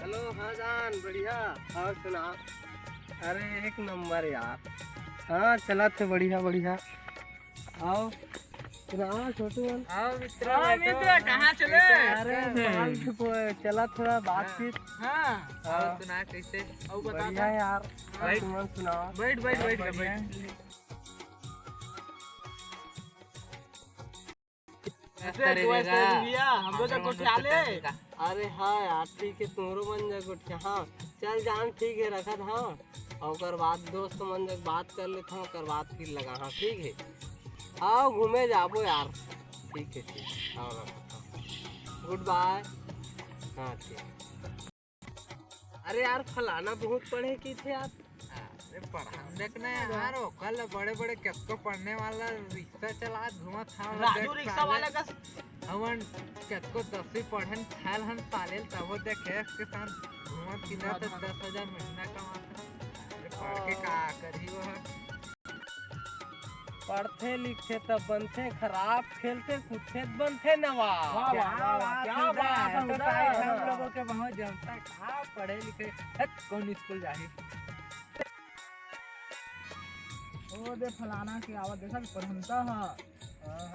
Hello. हाँ जान बढ़िया। और सुना। अरे एक नंबर यार। हाँ चला थे बढ़िया बढ़िया। आओ सुना छोटू। आओ मित्र कहाँ चले? अरे चला थोड़ा बातचीत। हाँ सुना कैसे? और बता बढ़िया यार। बैठ सुनाओ। बैठ बैठ बैठ बैठ। हम लोग को ख्याले। अरे हाँ यार ठीक है तुम्हारो मन जा गुठिया। हाँ चल जान ठीक है रखत। हाँ और बाद दोस्त मन जब बात कर लेता हूँ कर बात फिर लगा। हाँ ठीक है। आओ घूमे जाबो यार। ठीक है ठीक। आओ रखता। Goodbye. हाँ ठीक। अरे यार फलाना बहुत पढ़े की थे यार। अरे पढ़ान देखना यार कल बड़े बड़े किसको पढ़ने वाला रिक्शा चला घुमा था राजू रिक्शा वाला का हमन किसको 10वीं पढ़न खाल हम सालेल तब देखे के साथ घुमा किधर तो 10,000 महीना कमाता। अरे पढ़ के का करी वो पढ़ते लिखते तब बनते खराब खेलते कूदते बनते नवाब। क्या बात है हम लोगों के बहुत जमता कहाँ पढ़े लिखे कौन स्कूल जाए। ओ दे फलाना की आवाज देखा पढ़ता है।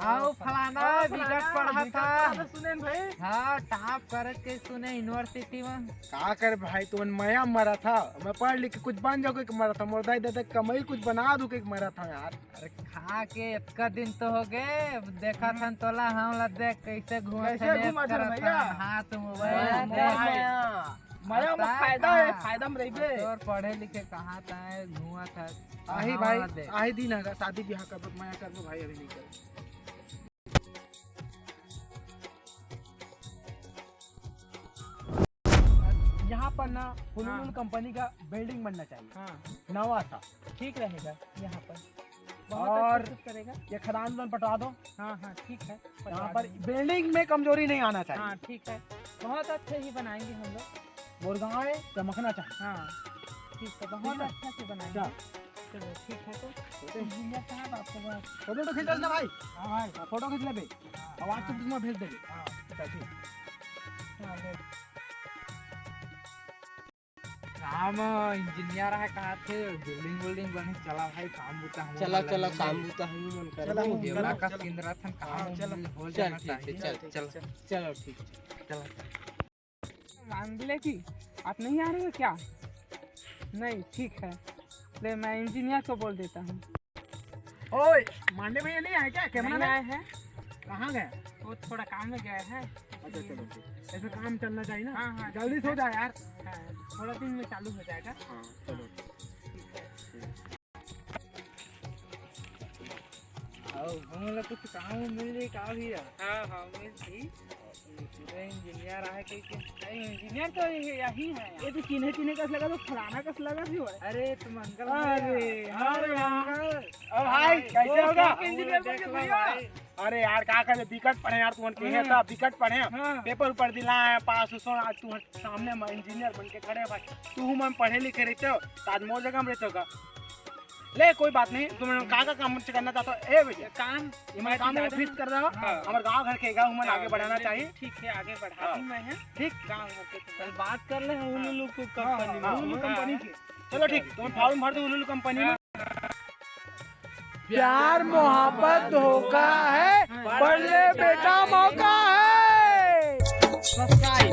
आओ फलाना विकट पढ़ा था सुने भाई। हाँ टॉप कर के सुने यूनिवर्सिटी में। का कर भाई तुमन मया मरा था मैं पढ़ लिख के कुछ बन जाओ के मरा था मोर दाई दादा कमाई कुछ बना दू के मरा था यार। अरे खा के इतना दिन तो हो गए देखा था तोला हम ला देख कैसे घूमे भैया हाथ मोबाइल मया में फायदा है फायदा में रहिबे। और पढ़े लिखे कहाँ था घुमा था आही भाई आही दिन है शादी ब्याह कर मया कर भाई अभी नहीं कर। यहाँ पर ना फुलूल कंपनी का बिल्डिंग बनना चाहिए। हाँ नवा सा ठीक रहेगा यहाँ पर और करेगा। ये खदान में पटवा दो। हाँ हाँ ठीक है यहाँ पर बिल्डिंग में कमजोरी नहीं आना चाहिए। हाँ ठीक है बहुत अच्छे ही बनाएंगे हम लोग। मुर्गाएं चमकना चाहिए। हाँ ठीक है बहुत अच्छा से बनाएंगे। चलो ठीक है तो इंजीनियर साहब आपको फोटो तो खींच लेना भाई। हाँ भाई फोटो खींच ले आवाज तो तुम्हें भेज देंगे। हाँ ठीक। काम इंजीनियर है कहा थे बिल्डिंग बिल्डिंग बने चला भाई काम बुता हम चला चला काम बुता हम मन कर। चला देवला का केंद्र था काम हो जाना चाहिए। चल चलो ठीक चलो मांगले की आप नहीं आ रहे हो क्या? नहीं ठीक है ले मैं इंजीनियर को बोल देता हूँ। ओए मांडे भैया नहीं आए क्या? कैमरा नहीं आए हैं। कहाँ गए? वो थोड़ा काम में गए हैं। अच्छा चलो ठीक। ऐसा काम चलना चाहिए ना। हाँ हाँ जल्दी से हो जाए यार। हाँ, थोड़ा दिन में चालू हो जाएगा। हाँ चलो हम लोग कुछ काम मिल जाए का भी। हाँ हाँ मिल गई। इंजीनियर आए इंजीनियर तो यही है। ये तो चिन्हे चिन्हे कस लगा तो फलाना कस लगा भी हो। अरे तुम अंकल अरे भाई कैसे होगा? इंजीनियर बन गए भैया। अरे यार का करे दिक्कत पड़े यार तुम के है दिक्कत पड़े पेपर ऊपर दिला है पास उस आज तू सामने में इंजीनियर बन के खड़े भाई तू हम पढ़े लिखे रहते हो आज मोर जगह में रहते हो का ले कोई बात नहीं तुम का काम मुझसे करना चाहते हो। ए भैया काम मैं काम में फिक्स कर रहा हूँ। हमारे गांव घर के गांव में आगे बढ़ाना चाहिए। ठीक है आगे बढ़ा दूं मैं है। ठीक गांव घर के कल बात कर ले उलुलु को कंपनी की। चलो ठीक तुम फॉर्म भर दो उलुलु कंपनी में। प्यार मोहब्बत धोखा है पढ़ ले बेटा मौका है। सब्सक्राइब